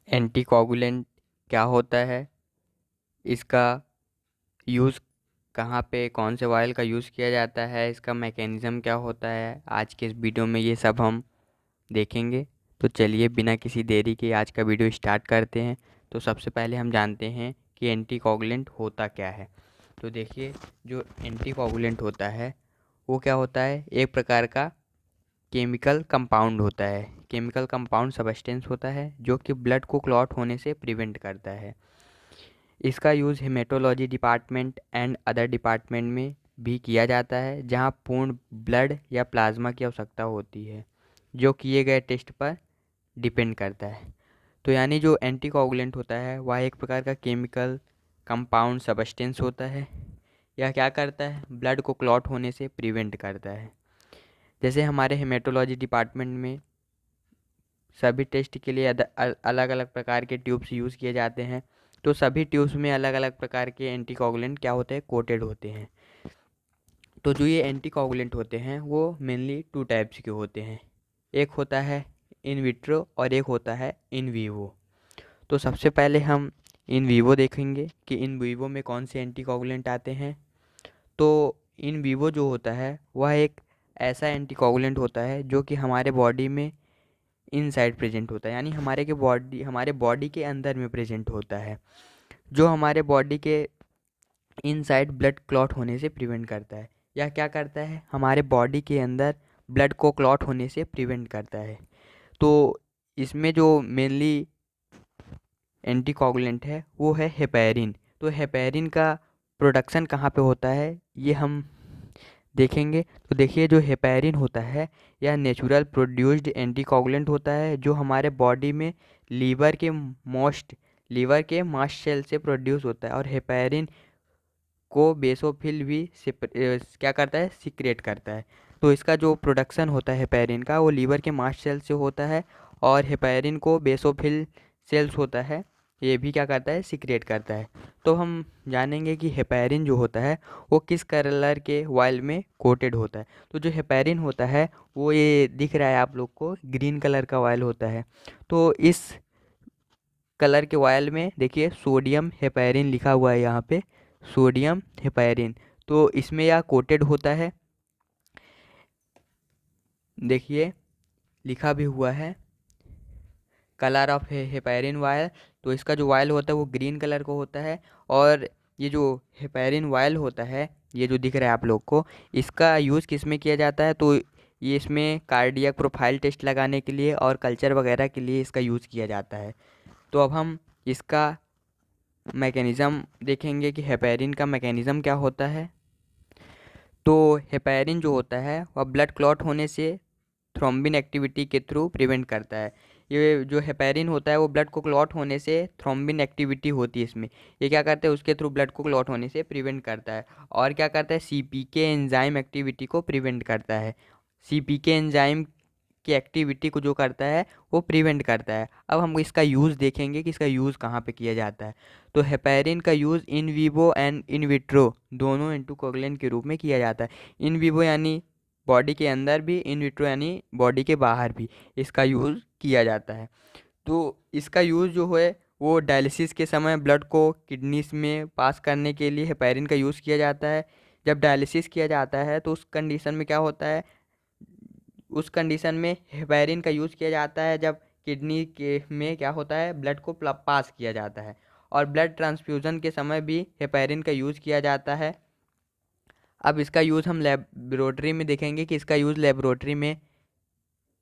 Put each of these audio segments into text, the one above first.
Anticoagulant क्या होता है, इसका यूज़ कहाँ पे, कौन से ऑयल का यूज़ किया जाता है, इसका मैकेनिज़्म क्या होता है, आज के इस वीडियो में ये सब हम देखेंगे। तो चलिए बिना किसी देरी के आज का वीडियो स्टार्ट करते हैं। तो सबसे पहले हम जानते हैं कि एंटीकोगुलेंट होता क्या है। तो देखिए, जो एंटीकोगुलेंट होता है वो क्या होता है, एक प्रकार का केमिकल कंपाउंड होता है। केमिकल कंपाउंड सब्सटेंस होता है जो कि ब्लड को क्लॉट होने से प्रिवेंट करता है। इसका use haematology department and other department में भी किया जाता है, जहां पूर्ण ब्लड या प्लाज्मा की आवश्यकता होती है, जो किए गए टेस्ट पर डिपेंड करता है। तो यानी जो एंटीकोगुलेंट होता है वह एक प्रकार का केमिकल कंपाउंड सब्सटेंस होता है। यह क्या करता है, ब्लड को क्लॉट होने से प्रिवेंट करता है। जैसे हमारे हेमेटोलॉजी डिपार्टमेंट में सभी टेस्ट के लिए अलग अलग प्रकार के ट्यूब्स यूज़ किए जाते हैं। तो सभी ट्यूब्स में अलग अलग प्रकार के एंटीकोगुलेंट क्या होते हैं, कोटेड होते हैं। तो जो ये एंटीकोगुलेंट होते हैं वो मेनली टू टाइप्स के होते हैं। एक होता है इन विट्रो और एक होता है इन वीवो। तो सबसे पहले हम इन वीवो देखेंगे कि इन वीवो में कौन से एंटीकोगुलेंट आते हैं। तो इन वीवो जो होता है वह एक ऐसा एंटीकोगुलेंट होता है जो कि हमारे बॉडी में इनसाइड प्रेजेंट होता है, यानी हमारे बॉडी के अंदर में प्रेजेंट होता है, जो हमारे बॉडी के इनसाइड ब्लड क्लॉट होने से प्रिवेंट करता है। यह क्या करता है, हमारे बॉडी के अंदर ब्लड को क्लॉट होने से प्रिवेंट करता है। तो इसमें जो मेनली एंटीकोगुलेंट है वो है हेपेरिन। तो हेपेरिन का प्रोडक्शन कहाँ पे होता है ये हम देखेंगे। तो देखिए, जो हेपेरिन होता है यह नेचुरल प्रोड्यूस्ड एंटीकोगुलेंट होता है, जो हमारे बॉडी में लीवर के मास्ट सेल से प्रोड्यूस होता है। और हेपेरिन को बेसोफिल भी क्या करता है, सीक्रेट करता है। तो इसका जो प्रोडक्शन होता है हेपेरिन का वो लीवर के मास्ट सेल से होता है, और हेपेरिन को बेसोफिल सेल्स होता है, ये भी क्या करता है, सीक्रेट करता है। तो हम जानेंगे कि हेपेरिन जो होता है वो किस कलर के ऑयल में कोटेड होता है। तो जो हेपेरिन होता है वो ये दिख रहा है आप लोग को, ग्रीन कलर का ऑयल होता है। तो इस कलर के ऑयल में देखिए सोडियम हेपेरिन लिखा हुआ है यहाँ पे, सोडियम हेपेरिन। तो इसमें यह कोटेड होता है, देखिए लिखा भी हुआ है कलर ऑफ हेपेरिन वायल। तो इसका जो वायल होता है वो ग्रीन कलर का होता है। और ये जो हेपेरिन वायल होता है, ये जो दिख रहा है आप लोग को, इसका यूज़ किस में किया जाता है, तो ये इसमें कार्डियक प्रोफाइल टेस्ट लगाने के लिए और कल्चर वगैरह के लिए इसका यूज़ किया जाता है। तो अब हम इसका मैकेनिज़्म देखेंगे कि हेपेरिन का मैकेनिज़्म क्या होता है। तो हेपेरिन जो होता है वह ब्लड क्लॉट होने से थ्रोम्बिन एक्टिविटी के थ्रू प्रिवेंट करता है। ये जो हेपेरिन होता है वो ब्लड को क्लॉट होने से, थ्रोम्बिन एक्टिविटी होती है इसमें, ये क्या करता है, उसके थ्रू ब्लड को क्लॉट होने से प्रिवेंट करता है। और क्या करता है, सीपीके एंजाइम एक्टिविटी को प्रिवेंट करता है। सीपीके एंजाइम की एक्टिविटी को जो करता है वो प्रिवेंट करता है। अब हम इसका यूज़ देखेंगे कि इसका यूज़ कहाँ पे किया जाता है। तो हेपेरिन का use in vivo and in vitro दोनों एंटीकोगुलेंट के रूप में किया जाता है। इन वीवो यानी बॉडी के अंदर भी, इन विट्रो यानी बॉडी के बाहर भी इसका यूज़ किया जाता है। तो इसका यूज़ जो है वो डायलिसिस के समय ब्लड को किडनीज में पास करने के लिए हेपेरिन का यूज़ किया जाता है। जब डायलिसिस किया जाता है तो उस कंडीशन में क्या होता है, उस कंडीशन में हेपेरिन का यूज़ किया जाता है जब किडनी के में क्या होता है, ब्लड को पास किया जाता है। और ब्लड ट्रांसफ्यूज़न के समय भी हेपेरिन का यूज़ किया जाता है। अब इसका यूज़ हम लेबोरेटरी में देखेंगे कि इसका यूज़ लेबोरेटरी में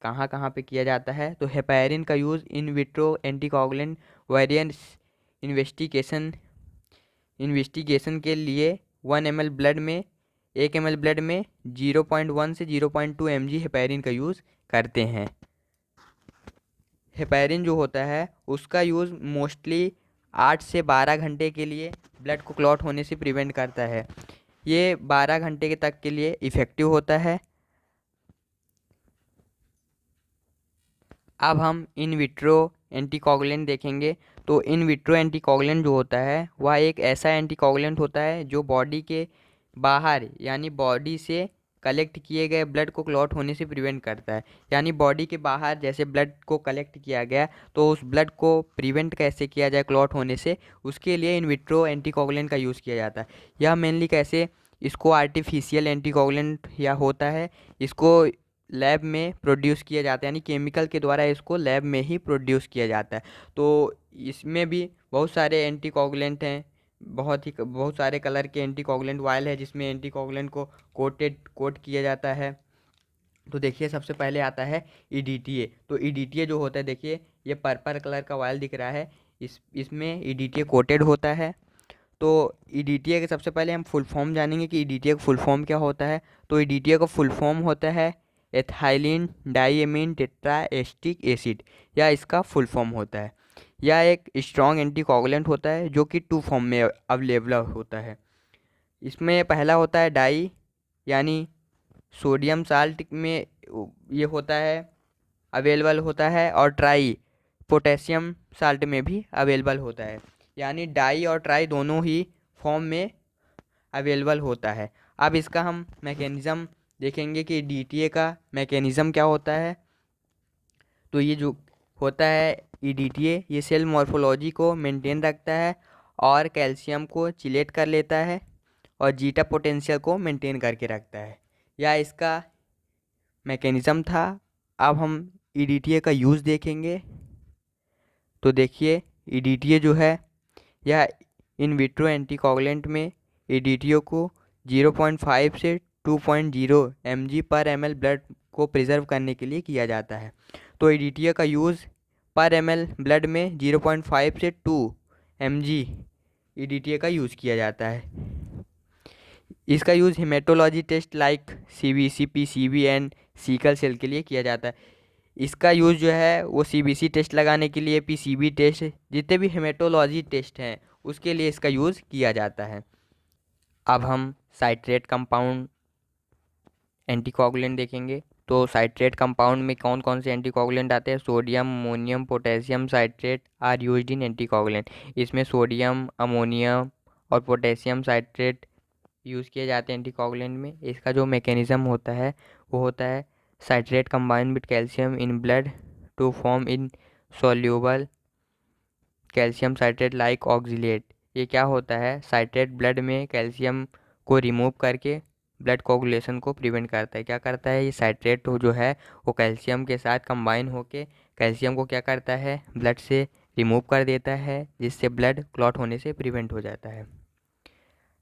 कहाँ कहाँ पे किया जाता है। तो हेपेरिन का use in vitro anticoagulant variants investigation के लिए 1 ml ब्लड में 1 ml ब्लड में 0.1 से 0.2 mg हेपेरिन का यूज़ करते हैं। हेपेरिन जो होता है उसका यूज़ मोस्टली 8 से 12 घंटे के लिए ब्लड को क्लॉट होने से प्रिवेंट करता है। ये 12 घंटे के तक के लिए इफ़ेक्टिव होता है। अब हम इन विट्रो एंटीकोगुलेंट देखेंगे। तो इन विट्रो एंटीकोगुलेंट जो होता है वह एक ऐसा एंटीकोगुलेंट होता है जो बॉडी के बाहर यानी बॉडी से कलेक्ट किए गए ब्लड को क्लॉट होने से प्रिवेंट करता है। यानी बॉडी के बाहर जैसे ब्लड को कलेक्ट किया गया तो उस ब्लड को प्रिवेंट कैसे किया जाए क्लॉट होने से, उसके लिए इन विट्रो एंटीकोगुलेंट का यूज़ किया जाता है। यह मेनली कैसे, इसको आर्टिफिशियल एंटीकोगुलेंट या होता है, इसको लैब में प्रोड्यूस किया जाता है, यानी केमिकल के द्वारा इसको लैब में ही प्रोड्यूस किया जाता है। तो इसमें भी बहुत सारे एंटीकोगुलेंट हैं, बहुत सारे कलर के एंटीकोगुलेंट वायल है जिसमें एंटीकोगुलेंट को कोट किया जाता है। तो देखिए सबसे पहले आता है EDTA। तो EDTA जो होता है, देखिए ये पर्पल कलर का वायल दिख रहा है, इसमें EDTA कोटेड होता है। तो EDTA के सबसे पहले हम फुल फॉर्म जानेंगे कि EDTA का फुल फॉर्म क्या होता है। तो EDTA का फुल फॉर्म होता है एथाइलिन डाइएमीन टेट्राएस्टिक एसिड, या इसका फुल फॉर्म होता है। यह एक स्ट्रॉन्ग एंटीकोगुलेंट होता है जो कि 2 फॉर्म में अवेलेबल होता है। इसमें पहला होता है डाई, यानी सोडियम साल्ट में ये होता है अवेलेबल होता है, और ट्राई पोटेशियम साल्ट में भी अवेलेबल होता है। यानी डाई और ट्राई दोनों ही फॉर्म में अवेलेबल होता है। अब इसका हम मैकेनिज़्म देखेंगे कि EDTA का मैकेनिज़्म क्या होता है। तो ये जो होता है EDTA, ये सेल मॉर्फोलॉजी को मेंटेन रखता है और कैल्शियम को चिलेट कर लेता है और जीटा पोटेंशियल को मेंटेन करके रखता है। यह इसका मैकेनिज़्म था। अब हम EDTA का यूज़ देखेंगे। तो देखिए EDTA जो है, यह इन विट्रो एंटीकोगुलेंट में EDTA को 0.5 से 2.0 mg/ml ब्लड को प्रिजर्व करने के लिए किया जाता है। तो EDTA का यूज़ पर ml ब्लड में 0.5 से 2 mg EDTA का यूज़ किया जाता है। इसका use haematology test like CBC, PCV and sickle cell के लिए किया जाता है। इसका यूज़ जो है वो CBC टेस्ट लगाने के लिए, PCV टेस्ट, जितने भी हेमेटोलॉजी टेस्ट हैं उसके लिए इसका यूज़ किया जाता है। अब हम साइट्रेट कंपाउंड एंटीकोगुलेंट देखेंगे। तो साइट्रेट कंपाउंड में कौन कौन से एंटीकोगुलेंट आते हैं। Sodium, ammonium, potassium citrate are used in anticoagulant. इसमें सोडियम, अमोनियम और पोटेशियम साइट्रेट यूज़ किए जाते हैं एंटीकोगुलेंट में। इसका जो मैकेनिज़्म होता है वो होता है citrate combine with calcium in blood to form insoluble calcium citrate like oxalate. ये क्या होता है, साइट्रेट ब्लड में कैल्शियम को रिमूव करके ब्लड कोगुलेशन को प्रिवेंट करता है। क्या करता है, ये साइट्रेट जो है वो कैल्शियम के साथ कंबाइन होके कैल्शियम को क्या करता है, ब्लड से रिमूव कर देता है, जिससे ब्लड क्लॉट होने से प्रिवेंट हो जाता है।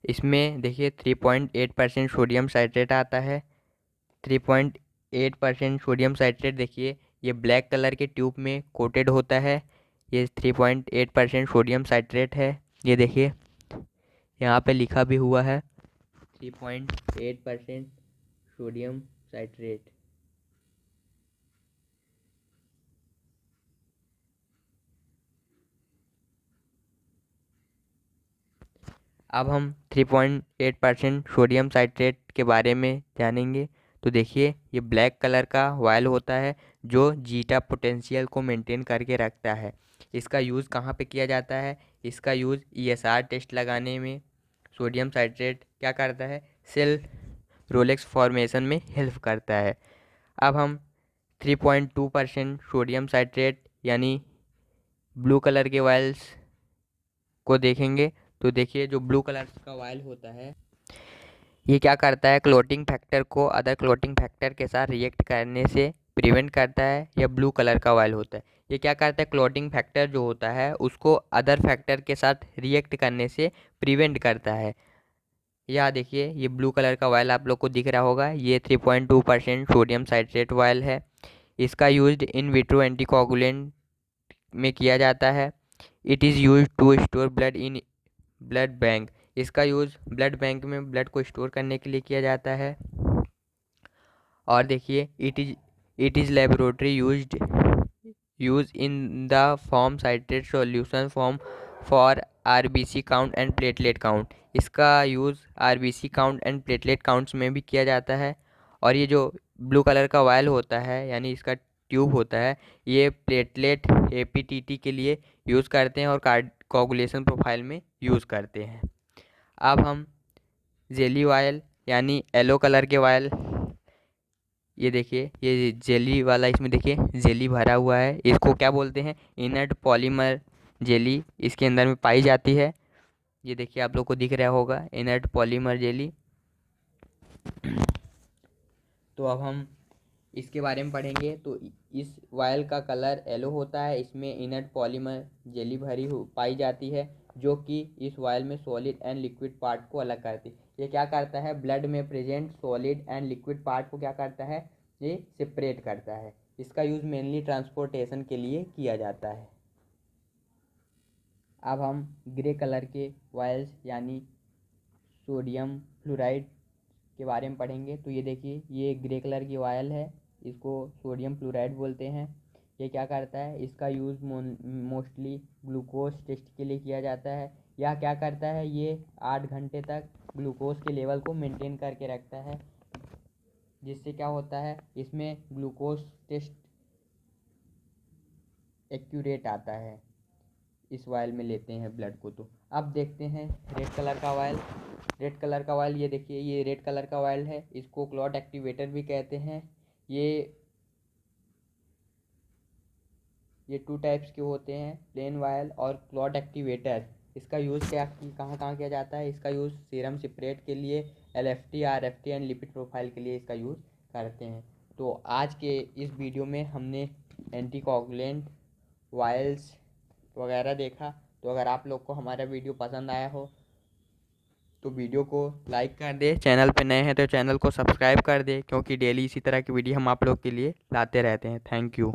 इसमें देखिए 3.8% सोडियम साइट्रेट आता है। 3.8% सोडियम साइट्रेट देखिए ये ब्लैक कलर के ट्यूब में कोटेड होता है। ये 3.8% सोडियम साइट्रेट है। ये देखिए यहाँ पे लिखा भी हुआ है 3.8% सोडियम साइट्रेट। अब हम 3.8% सोडियम साइट्रेट के बारे में जानेंगे। तो देखिए ये ब्लैक कलर का वायल होता है जो जीटा पोटेंशियल को मेंटेन करके रखता है। इसका यूज़ कहाँ पे किया जाता है, इसका यूज़ ESR टेस्ट लगाने में सोडियम साइट्रेट क्या करता है, सेल रोलेक्स फॉर्मेशन में हेल्प करता है। अब हम 3.2% सोडियम साइट्रेट यानी ब्लू कलर के वायल्स को देखेंगे। तो देखिए जो ब्लू कलर का वायल होता है ये क्या करता है, क्लोटिंग फैक्टर को अदर क्लोटिंग फैक्टर के साथ रिएक्ट करने से प्रिवेंट करता है। यह ब्लू कलर का वायल होता है। ये क्या करता है, क्लोटिंग फैक्टर जो होता है उसको अदर फैक्टर के साथ रिएक्ट करने से प्रिवेंट करता है। यह देखिए ये ब्लू कलर का वायल आप लोग को दिख रहा होगा, ये 3.2% सोडियम साइट्रेट वायल है। इसका यूज्ड इन विट्रो एंटीकोगुलेंट में किया जाता है। It is use to store blood in blood bank. इसका यूज़ ब्लड बैंक में ब्लड को स्टोर करने के लिए किया जाता है। और देखिए it is laboratory use in the form citrate solution form for RBC count and platelet count. इसका use RBC count and platelet counts में भी किया जाता है। और ये जो ब्लू कलर का वायल होता है यानी इसका ट्यूब होता है, ये प्लेटलेट APTT के लिए यूज़ करते हैं और कोगुलेशन प्रोफाइल में यूज़ करते हैं। अब हम जेली वायल यानी येलो कलर के वायल ये देखिए ये जेली वाला, इसमें देखिए जेली भरा हुआ है। इसको क्या बोलते हैं? इनर्ट पॉलीमर जेली इसके अंदर में पाई जाती है। ये देखिए आप लोग को दिख रहा होगा इनर्ट पॉलीमर जेली। तो अब हम इसके बारे में पढ़ेंगे। तो इस वायल का कलर येलो होता है, इसमें इनर्ट पॉलीमर जेली भरी हो पाई जाती है, जो कि इस वायल में सॉलिड एंड लिक्विड पार्ट को अलग करती है। ये क्या करता है? ब्लड में present solid and liquid part को क्या करता है? ये सेपरेट करता है। इसका यूज़ मेनली ट्रांसपोर्टेशन के लिए किया जाता है। अब हम ग्रे कलर के वायल्स यानी सोडियम फ्लोराइड के बारे में पढ़ेंगे। तो ये देखिए ये ग्रे कलर की वायल है, इसको सोडियम फ्लोराइड बोलते हैं। ये क्या करता है? इसका यूज़ मोस्टली ग्लूकोज टेस्ट के लिए किया जाता है। यह क्या करता है? ये 8 घंटे तक ग्लूकोज के लेवल को मेंटेन करके रखता है, जिससे क्या होता है इसमें ग्लूकोज टेस्ट एक्यूरेट आता है। इस वायल में लेते हैं ब्लड को। तो अब देखते हैं रेड कलर का वायल। रेड कलर का वायल, ये देखिए ये रेड कलर का वायल है, इसको क्लॉट एक्टिवेटर भी कहते हैं। ये 2 टाइप्स के होते हैं, प्लेन वायल और क्लॉट एक्टिवेटर। इसका यूज़ कहाँ कहाँ किया जाता है? इसका यूज़ सीरम सेपरेट के लिए, LFT RFT and lipid profile के लिए इसका यूज़ करते हैं। तो आज के इस वीडियो में हमने एंटीकोगुलेंट वायल्स वगैरह देखा। तो अगर आप लोग को हमारा वीडियो पसंद आया हो तो वीडियो को लाइक कर दे, चैनल पे नए हैं तो चैनल को सब्सक्राइब कर दे, क्योंकि डेली इसी तरह की वीडियो हम आप लोग के लिए लाते रहते हैं। Thank you.